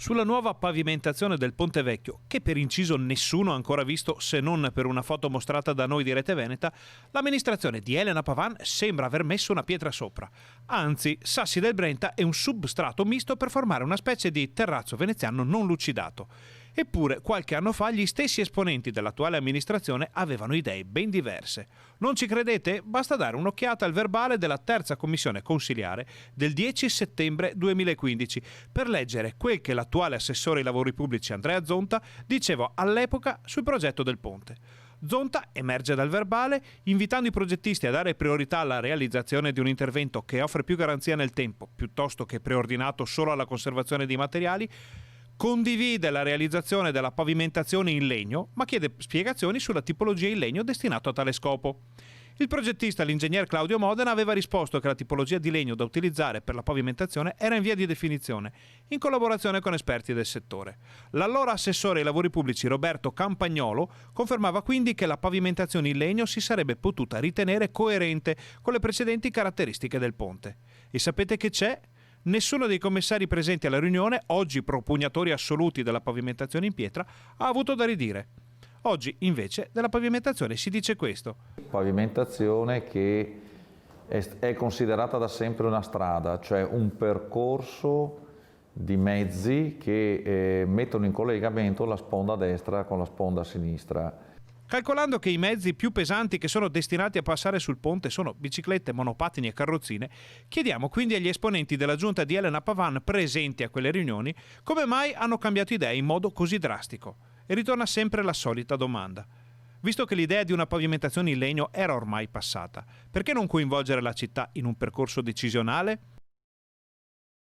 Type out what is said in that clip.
Sulla nuova pavimentazione del Ponte Vecchio, che per inciso nessuno ha ancora visto se non per una foto mostrata da noi di Rete Veneta, l'amministrazione di Elena Pavan sembra aver messo una pietra sopra. Anzi, sassi del Brenta e un substrato misto per formare una specie di terrazzo veneziano non lucidato. Eppure, qualche anno fa gli stessi esponenti dell'attuale amministrazione avevano idee ben diverse. Non ci credete? Basta dare un'occhiata al verbale della terza commissione consiliare del 10 settembre 2015 per leggere quel che l'attuale assessore ai lavori pubblici Andrea Zonta diceva all'epoca sul progetto del ponte. Zonta emerge dal verbale invitando i progettisti a dare priorità alla realizzazione di un intervento che offre più garanzia nel tempo, piuttosto che preordinato solo alla conservazione dei materiali. Condivide la realizzazione della pavimentazione in legno, ma chiede spiegazioni sulla tipologia in legno destinato a tale scopo. Il progettista, l'ingegner Claudio Modena, aveva risposto che la tipologia di legno da utilizzare per la pavimentazione era in via di definizione, in collaborazione con esperti del settore. L'allora assessore ai lavori pubblici Roberto Campagnolo confermava quindi che la pavimentazione in legno si sarebbe potuta ritenere coerente con le precedenti caratteristiche del ponte. E sapete che c'è? Nessuno dei commissari presenti alla riunione, oggi propugnatori assoluti della pavimentazione in pietra, ha avuto da ridire. Oggi, invece, della pavimentazione si dice questo. Pavimentazione che è considerata da sempre una strada, cioè un percorso di mezzi che mettono in collegamento la sponda destra con la sponda sinistra. Calcolando che i mezzi più pesanti che sono destinati a passare sul ponte sono biciclette, monopattini e carrozzine, chiediamo quindi agli esponenti della giunta di Elena Pavan presenti a quelle riunioni come mai hanno cambiato idea in modo così drastico. E ritorna sempre la solita domanda. Visto che l'idea di una pavimentazione in legno era ormai passata, perché non coinvolgere la città in un percorso decisionale?